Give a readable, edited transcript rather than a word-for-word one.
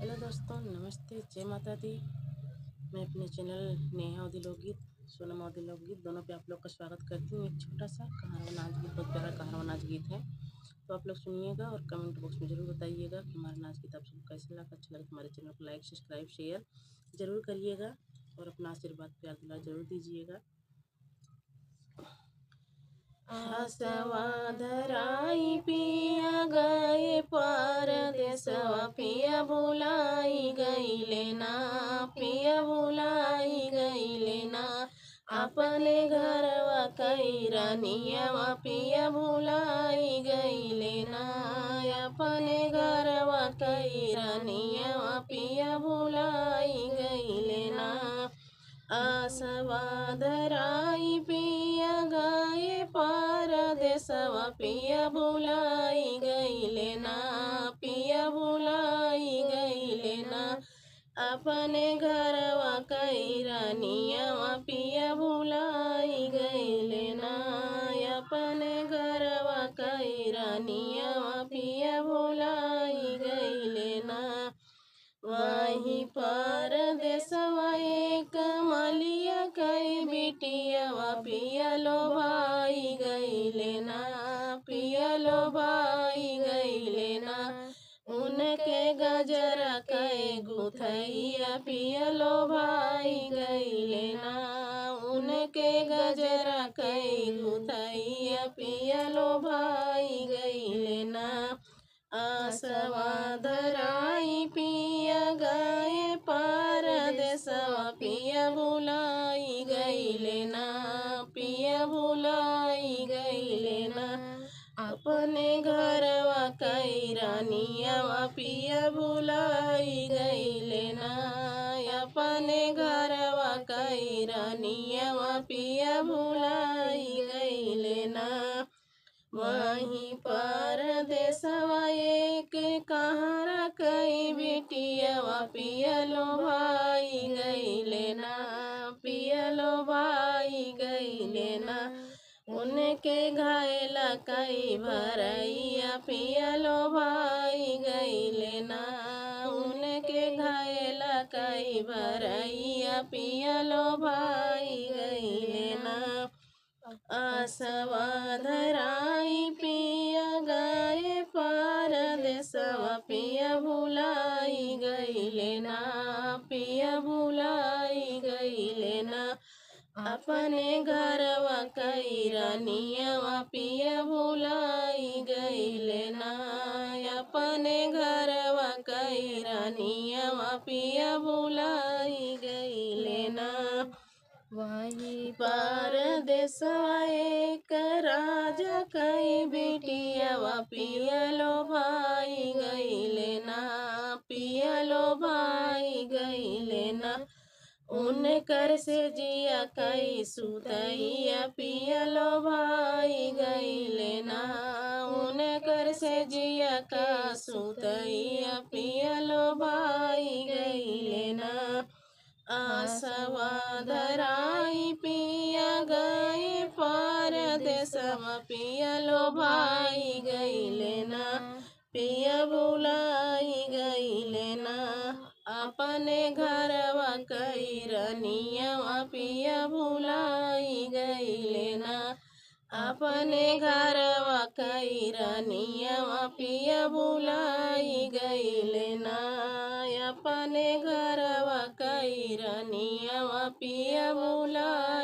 Hello दोस्तों, नमस्ते, जय माता दी। मैं अपने चैनल नेहा अवधी लोकगीत, सोनम अवधी लोकगीत दोनों पे आप लोग का स्वागत करती हूँ। एक छोटा सा कहारवा नाच गीत, बहुत प्यारा कहारवा नाच गीत है, तो आप लोग सुनिएगा और कमेंट बॉक्स में ज़रूर बताइएगा कि हमारा नाच गीत आप सबको कैसा लगा। अच्छा लगा तो हमारे चैनल को लाइक, सब्सक्राइब, शेयर ज़रूर करिएगा और अपना आशीर्वाद प्यार दुलार ज़रूर दीजिएगा। आसवा धराई पिया गए परदेसवा, पिया भुलाई गईले ना, पिया भुलाई गईले ना। अपने घरवा कैरनियावा पिया भुलाई गईले ना, अपने घरवा कैरनियावा पिया भुलाई गईले ना। आसवा धराई पिया गए परदेसवा, पिया भुलाई गईले ना, पिया भुलाई गईले ना। अपने घरवा कैरनियावा पिया भुलाई गईले ना, अपने घरवा कैरनियावा पिया भुलाई गईले ना। वहीं परदेसवा एक मलिया कई बिटियावा, पिया लो भाई गईले ना, पिया लो भाई गईले ना। उनके गजरा कई गुथैया, पिया लो भाई गईले ना, उनके गजरा कई गुथैया, पिया लो भाई गईले ना। आसवा धराई पिया गए परदेसवा, पिया भुलाई गईले ना, पिया भुलाई गईले ना। अपने घरवा कैरनियावा पिया भुलाई गईले ना, अपने घरवा कैरनियावा पिया भुलाई गईले ना। वहीं परदेसवा एक कहारा कई बिटियावा, पिया लो भाई गईले ना, पिया लो भाई गईले ना। उनके घायला कई भरैया, पिया लो भाई गईले ना, उनके घायला कई भरैया, पिया लो भाई गईले ना। आसवा धराई पिया गए परदेसवा, पिया भुलाई गईले ना, पिया भुलाई गईले ना। अपने घरवा कैरनियावा पिया भुलाई गईले ना, अपने घरवा कैरनियावा पिया भुलाई गईले ना। वहीं परदेसवा एक राजा कई बिटियावा, पिया लो भाई गईले ना, पिया लो भाई गईले ना। उनकर से जिया कई सुतैया, पिया लो भाई गईले ना, उनकर से जिया का सुतैया, पिया लो भाई गईले ना। आसवा धराई पिया गए परदेसवा, पिया लो भाई गईले ना, पिया भुलाई गईले ना। अपने घरवा कैरनियावा पिया भुलाई गईले ना, अपने घरवा कैरनियावा पिया भुलाई गईले ना, अपने घरवा कैरनियावा पिया भुलाई